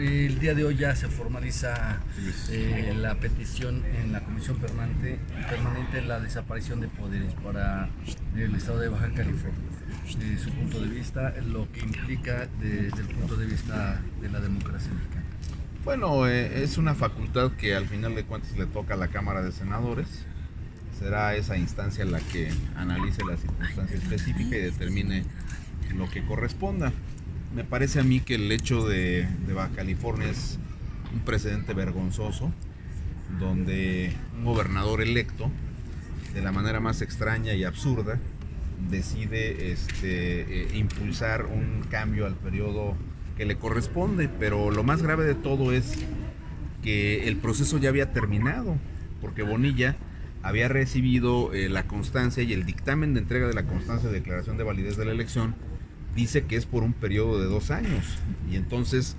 El día de hoy ya se formaliza la petición en la Comisión Permanente la desaparición de poderes para el Estado de Baja California. Desde su punto de vista, lo que implica desde el punto de vista de la democracia mexicana. Bueno, es una facultad que al final de cuentas le toca a la Cámara de Senadores. Será esa instancia la que analice la circunstancia específica y determine lo que corresponda. Me parece a mí que el hecho de Baja California es un precedente vergonzoso, donde un gobernador electo, de la manera más extraña y absurda, decide impulsar un cambio al periodo que le corresponde. Pero lo más grave de todo es que el proceso ya había terminado, porque Bonilla había recibido la constancia, y el dictamen de entrega de la constancia de declaración de validez de la elección dice que es por un periodo de 2 años, y entonces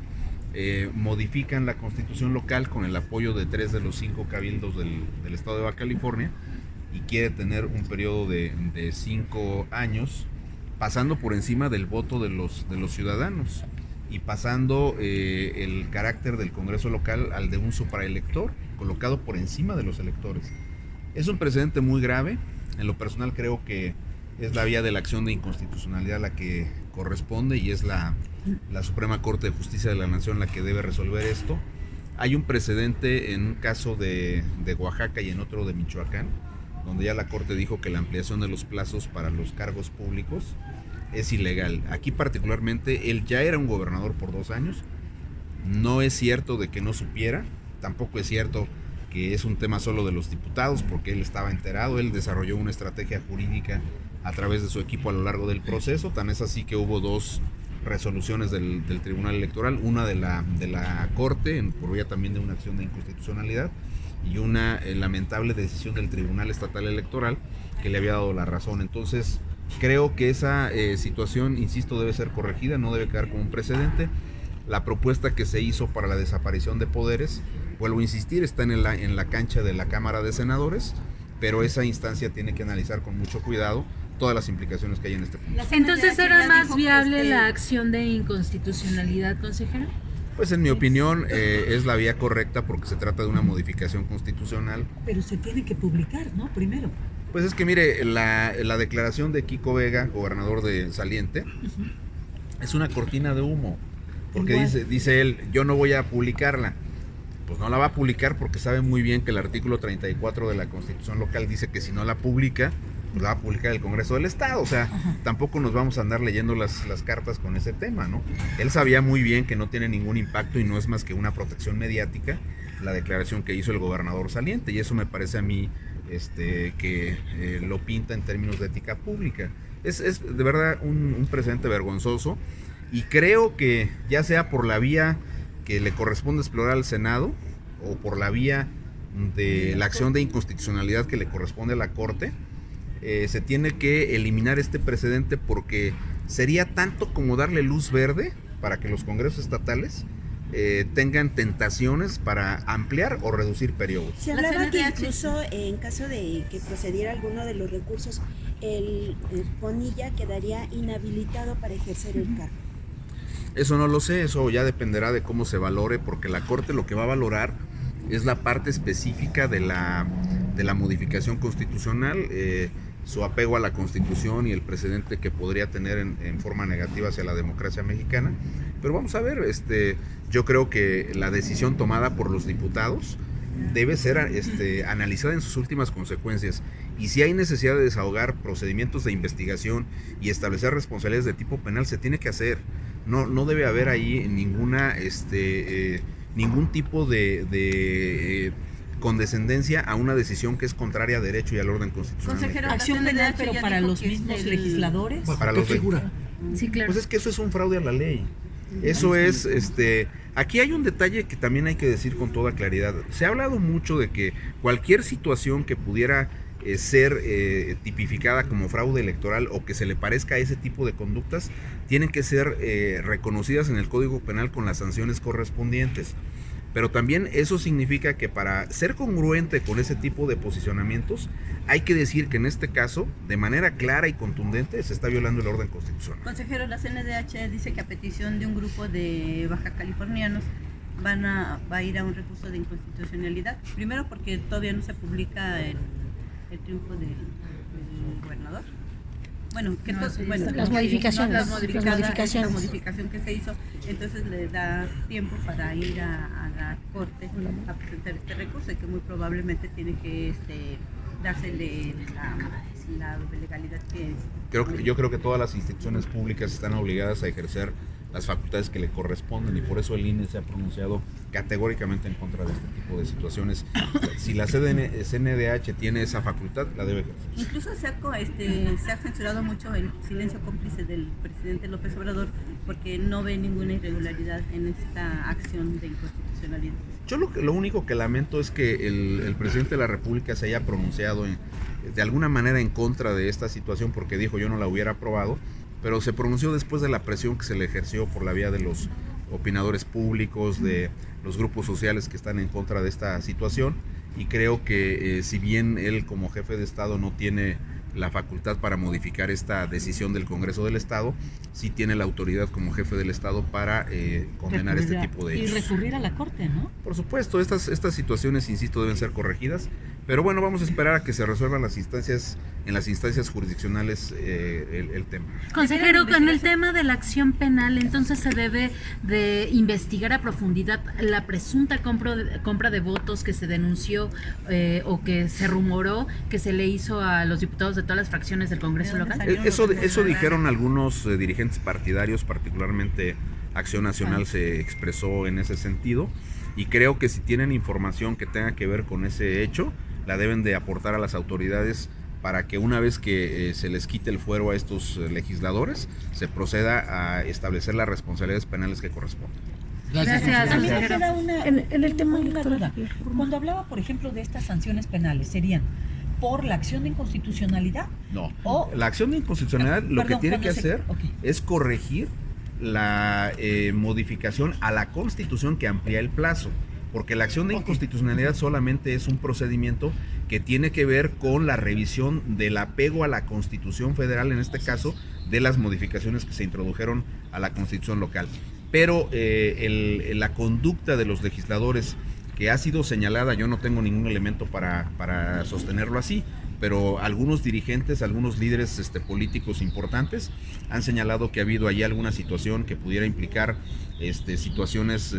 modifican la constitución local con el apoyo de 3 de los 5 cabildos del estado de Baja California, y quiere tener un periodo de 5 años, pasando por encima del voto de los ciudadanos, y pasando el carácter del Congreso local al de un supraelector, colocado por encima de los electores. Es un precedente muy grave. En lo personal creo que es la vía de la acción de inconstitucionalidad la que corresponde, y es la Suprema Corte de Justicia de la Nación la que debe resolver esto. Hay un precedente en un caso de Oaxaca y en otro de Michoacán, donde ya la Corte dijo que la ampliación de los plazos para los cargos públicos es ilegal. Aquí particularmente él ya era un gobernador por 2 años. No es cierto de que no supiera, tampoco es cierto que es un tema solo de los diputados, porque él estaba enterado. Él desarrolló una estrategia jurídica a través de su equipo a lo largo del proceso. Tan es así que hubo 2 resoluciones del Tribunal Electoral, una de la Corte por vía también de una acción de inconstitucionalidad, y una lamentable decisión del Tribunal Estatal Electoral que le había dado la razón. Entonces creo que esa situación, insisto, debe ser corregida, no debe quedar como un precedente. La propuesta que se hizo para la desaparición de poderes, vuelvo a insistir, está en la cancha de la Cámara de Senadores, pero esa instancia tiene que analizar con mucho cuidado todas las implicaciones que hay en este punto. Entonces, ¿era más viable la acción de inconstitucionalidad, consejero? Pues en mi opinión es la vía correcta, porque se trata de una modificación constitucional. Pero se tiene que publicar, ¿no? Primero. Pues es que mire, la declaración de Kiko Vega, gobernador de Saliente, es una cortina de humo, porque dice él, yo no voy a publicarla. Pues no la va a publicar porque sabe muy bien que el artículo 34 de la Constitución local dice que si no la publica, pues la va a publicar el Congreso del Estado. O sea, tampoco nos vamos a andar leyendo las cartas con ese tema, ¿no? Él sabía muy bien que no tiene ningún impacto y no es más que una protección mediática la declaración que hizo el gobernador saliente, y eso me parece a mí que lo pinta en términos de ética pública. Es de verdad un precedente vergonzoso, y creo que ya sea por la vía que le corresponde explorar al Senado o por la vía de la acción de inconstitucionalidad que le corresponde a la Corte, se tiene que eliminar este precedente, porque sería tanto como darle luz verde para que los congresos estatales tengan tentaciones para ampliar o reducir periodos. Se hablaba que incluso en caso de que procediera alguno de los recursos, el Bonilla quedaría inhabilitado para ejercer el cargo. Eso no lo sé, eso ya dependerá de cómo se valore, porque la Corte lo que va a valorar es la parte específica de la modificación constitucional, su apego a la Constitución y el precedente que podría tener en forma negativa hacia la democracia mexicana. Pero vamos a ver, yo creo que la decisión tomada por los diputados debe ser analizada en sus últimas consecuencias, y si hay necesidad de desahogar procedimientos de investigación y establecer responsabilidades de tipo penal, se tiene que hacer. No debe haber ahí ningún tipo de condescendencia a una decisión que es contraria a derecho y al orden constitucional. Consejero, acción penal, pero para los mismos legisladores. ¿Para qué figura? Sí, claro. Pues es que eso es un fraude a la ley. Eso es, aquí hay un detalle que también hay que decir con toda claridad. Se ha hablado mucho de que cualquier situación que pudiera ser tipificada como fraude electoral o que se le parezca a ese tipo de conductas, tienen que ser reconocidas en el Código Penal con las sanciones correspondientes. Pero también eso significa que para ser congruente con ese tipo de posicionamientos, hay que decir que en este caso, de manera clara y contundente, se está violando el orden constitucional. Consejero, la CNDH dice que a petición de un grupo de baja californianos va a ir a un recurso de inconstitucionalidad. Primero porque todavía no se publica el triunfo del gobernador. Bueno, que las modificaciones. La modificación que se hizo, entonces le da tiempo para ir a la corte a presentar este recurso y que muy probablemente tiene que dársele la legalidad que es. Yo creo que todas las instituciones públicas están obligadas a ejercer las facultades que le corresponden y por eso el INE se ha pronunciado categóricamente en contra de este tipo de situaciones. Si la CNDH tiene esa facultad, la debe ejercer. Incluso se ha censurado mucho el silencio cómplice del presidente López Obrador porque no ve ninguna irregularidad en esta acción de inconstitucionalidad. Yo lo único que lamento es que el presidente de la República se haya pronunciado de alguna manera en contra de esta situación porque dijo yo no la hubiera aprobado, pero se pronunció después de la presión que se le ejerció por la vía de los opinadores públicos, de los grupos sociales que están en contra de esta situación, y creo que si bien él como jefe de Estado no tiene la facultad para modificar esta decisión del Congreso del Estado, sí tiene la autoridad como jefe del Estado para condenar este tipo de hechos. Y recurrir a la Corte, ¿no? Por supuesto, estas situaciones, insisto, deben ser corregidas, pero bueno, vamos a esperar a que se resuelvan en las instancias jurisdiccionales el tema. Consejero, con el tema de la acción penal, entonces se debe de investigar a profundidad la presunta compra de votos que se denunció o que se rumoró que se le hizo a los diputados de todas las fracciones del Congreso local. Eso dijeron algunos dirigentes partidarios, particularmente Acción Nacional se expresó en ese sentido, y creo que si tienen información que tenga que ver con ese hecho, la deben de aportar a las autoridades para que una vez que se les quite el fuero a estos legisladores, se proceda a establecer las responsabilidades penales que corresponden. Gracias, A mí me consejero. queda En el tema una electoral. duda. Cuando hablaba, por ejemplo, de estas sanciones penales, ¿serían por la acción de inconstitucionalidad? No, O- la acción de inconstitucionalidad lo que tiene que hacer es corregir la modificación a la Constitución que amplía el plazo, porque la acción de inconstitucionalidad solamente es un procedimiento que tiene que ver con la revisión del apego a la Constitución Federal, en este caso, de las modificaciones que se introdujeron a la Constitución local. Pero la conducta de los legisladores que ha sido señalada, yo no tengo ningún elemento para sostenerlo así, pero algunos dirigentes, algunos líderes políticos importantes han señalado que ha habido allí alguna situación que pudiera implicar situaciones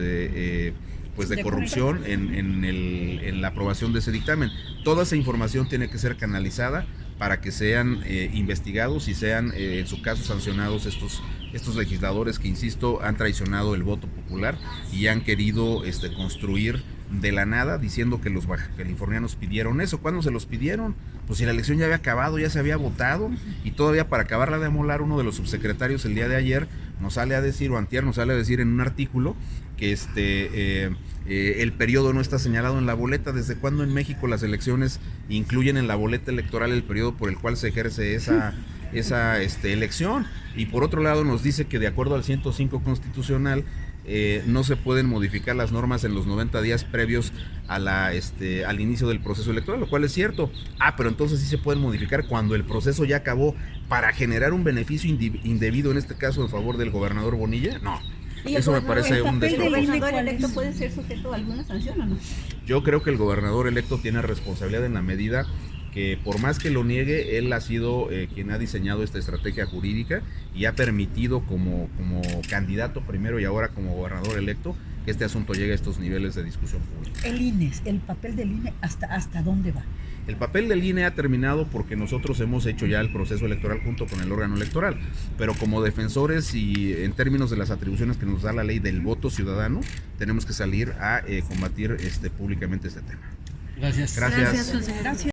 pues de corrupción en la aprobación de ese dictamen. Toda esa información tiene que ser canalizada para que sean investigados y sean en su caso sancionados estos legisladores que, insisto, han traicionado el voto popular y han querido construir de la nada diciendo que los bajacalifornianos pidieron eso. ¿Cuándo se los pidieron? Pues si la elección ya había acabado, ya se había votado, y todavía para acabarla de amolar, uno de los subsecretarios el día de ayer nos sale a decir, o antier nos sale a decir en un artículo que el periodo no está señalado en la boleta. ¿Desde cuándo en México las elecciones incluyen en la boleta electoral el periodo por el cual se ejerce esa elección? Y por otro lado nos dice que de acuerdo al 105 constitucional no se pueden modificar las normas en los 90 días previos a al inicio del proceso electoral, lo cual es cierto. Pero entonces sí se pueden modificar cuando el proceso ya acabó para generar un beneficio indebido, en este caso en favor del gobernador Bonilla. No, eso me parece un despropósito. ¿El gobernador electo puede ser sujeto a alguna sanción o no? Yo creo que el gobernador electo tiene responsabilidad en la medida que, por más que lo niegue, él ha sido quien ha diseñado esta estrategia jurídica y ha permitido como candidato primero y ahora como gobernador electo que este asunto llegue a estos niveles de discusión pública. El papel del INE, ¿hasta dónde va? El papel del INE ha terminado porque nosotros hemos hecho ya el proceso electoral junto con el órgano electoral, pero como defensores y en términos de las atribuciones que nos da la ley del voto ciudadano, tenemos que salir a combatir públicamente este tema. Gracias. Gracias. Gracias, consejero.